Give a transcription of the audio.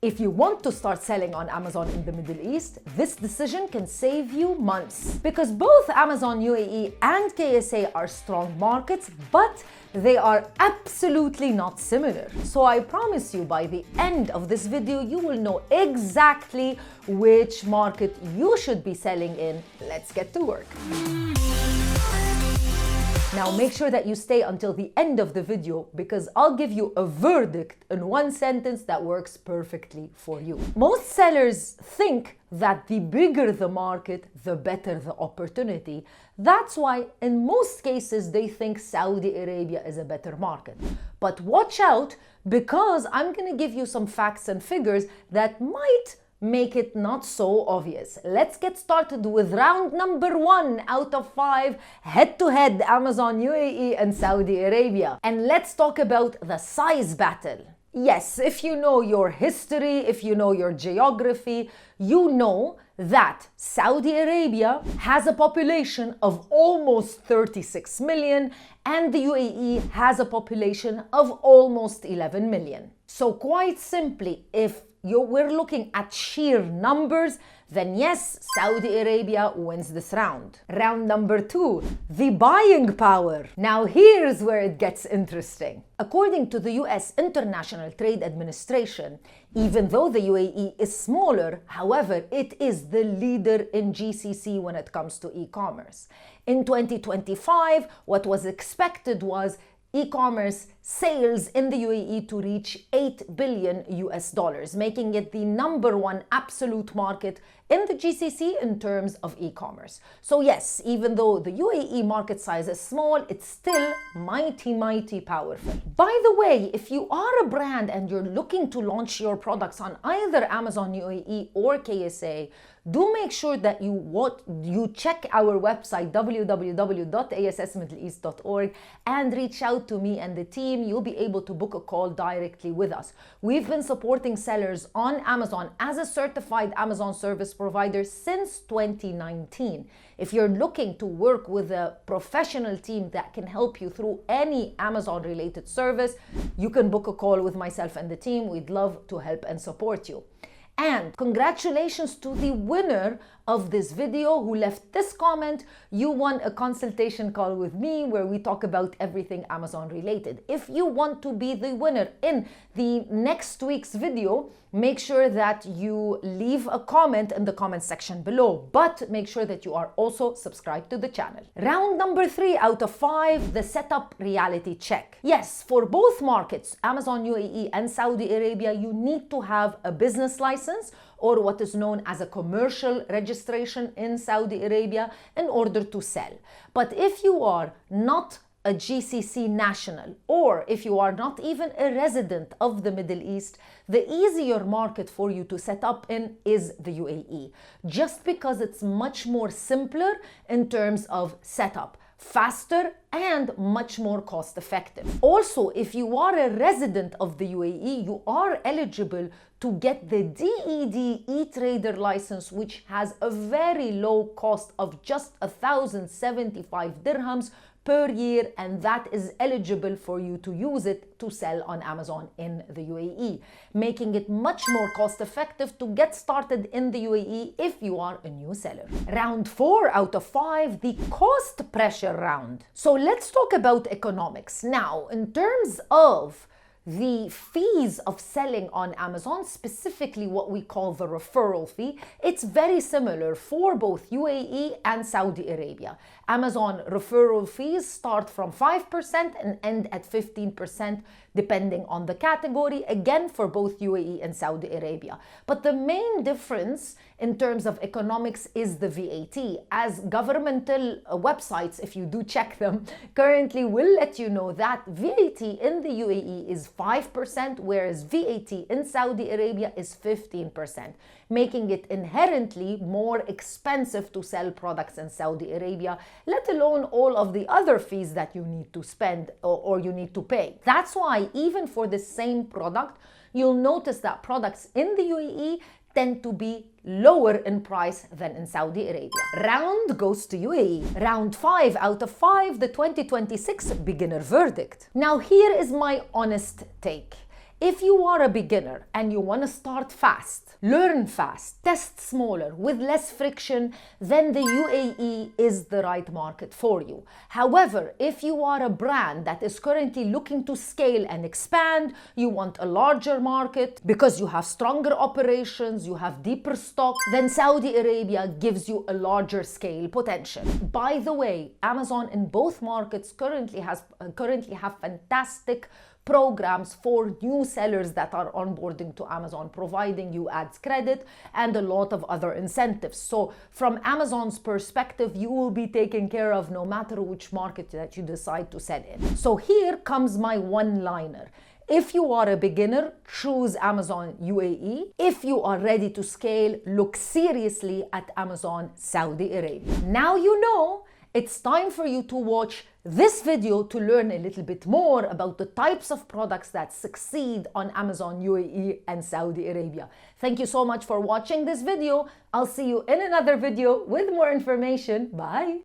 If you want to start selling on Amazon in the Middle East, this decision can save you months. Because both Amazon UAE and KSA are strong markets, but they are absolutely not similar. So I promise you, by the end of this video, you will know exactly which market you should be selling in. Let's get to work. Now make sure that you stay until the end of the video because I'll give you a verdict in one sentence that works perfectly for you. Most sellers think that the bigger the market, the better the opportunity. That's why in most cases they think Saudi Arabia is a better market. But watch out, because I'm going to give you some facts and figures that might make it not so obvious. Let's get started with round number 1 out of 5, head-to-head Amazon UAE and Saudi Arabia. And let's talk about the size battle. Yes, if you know your history, if you know your geography, you know that Saudi Arabia has a population of almost 36 million and the UAE has a population of almost 11 million. So quite simply, if we're looking at sheer numbers, then yes, Saudi Arabia wins this round. Round number 2, the buying power. Now here's where it gets interesting. According to the US International Trade Administration, even though the UAE is smaller, however, it is the leader in GCC when it comes to e-commerce. In 2025, what was expected was e-commerce sales in the UAE to reach $8 billion, making it the #1 absolute market in the GCC in terms of e-commerce. So yes, even though the UAE market size is small, it's still mighty powerful. By the way, if you are a brand and you're looking to launch your products on either Amazon UAE or KSA, do make sure that you check our website www.assmiddleeast.org and reach out to me and the team. You'll be able to book a call directly with us. We've been supporting sellers on Amazon as a certified Amazon service provider since 2019. If you're looking to work with a professional team that can help you through any Amazon related service, you can book a call with myself and the team. We'd love to help and support you. And congratulations to the winner of this video who left this comment. You won a consultation call with me where we talk about everything Amazon related. If you want to be the winner in the next week's video, make sure that you leave a comment in the comment section below, but make sure that you are also subscribed to the channel. Round number 3 out of 5, the setup reality check. Yes, for both markets, Amazon UAE and Saudi Arabia, you need to have a business license or what is known as a commercial registration in Saudi Arabia in order to sell. But if you are not a GCC national, or if you are not even a resident of the Middle East, the easier market for you to set up in is the UAE, just because it's much more simpler in terms of setup, faster and much more cost effective. Also, if you are a resident of the UAE, you are eligible to get the DED e-trader license, which has a very low cost of just 1,075 dirhams per year, and that is eligible for you to use it to sell on Amazon in the UAE, making it much more cost effective to get started in the UAE if you are a new seller. Round 4 out of 5, the cost pressure round. So let's talk about economics. Now, in terms of the fees of selling on Amazon, specifically what we call the referral fee, it's very similar for both UAE and Saudi Arabia. Amazon referral fees start from 5% and end at 15% depending on the category, again for both UAE and Saudi Arabia. But the main difference in terms of economics is the VAT, as governmental websites, if you do check them, currently will let you know that VAT in the UAE is 5%, whereas VAT in Saudi Arabia is 15%, making it inherently more expensive to sell products in Saudi Arabia, let alone all of the other fees that you need to spend or you need to pay. That's why even for the same product, you'll notice that products in the UAE tend to be lower in price than in Saudi Arabia. Round goes to UAE. Round 5 out of 5, the 2026 beginner verdict. Now here is my honest take. If you are a beginner and you want to start fast, learn fast, test smaller with less friction, then the UAE is the right market for you. However, if you are a brand that is currently looking to scale and expand, you want a larger market because you have stronger operations, you have deeper stock, then Saudi Arabia gives you a larger scale potential. By the way, Amazon in both markets currently have fantastic programs for new sellers that are onboarding to Amazon, providing you ads credit and a lot of other incentives. So from Amazon's perspective, you will be taken care of no matter which market that you decide to sell in. So here comes my one-liner. If you are a beginner, choose Amazon UAE. If you are ready to scale, look seriously at Amazon Saudi Arabia. Now you know. It's time for you to watch this video to learn a little bit more about the types of products that succeed on Amazon UAE and Saudi Arabia. Thank you so much for watching this video. I'll see you in another video with more information. Bye.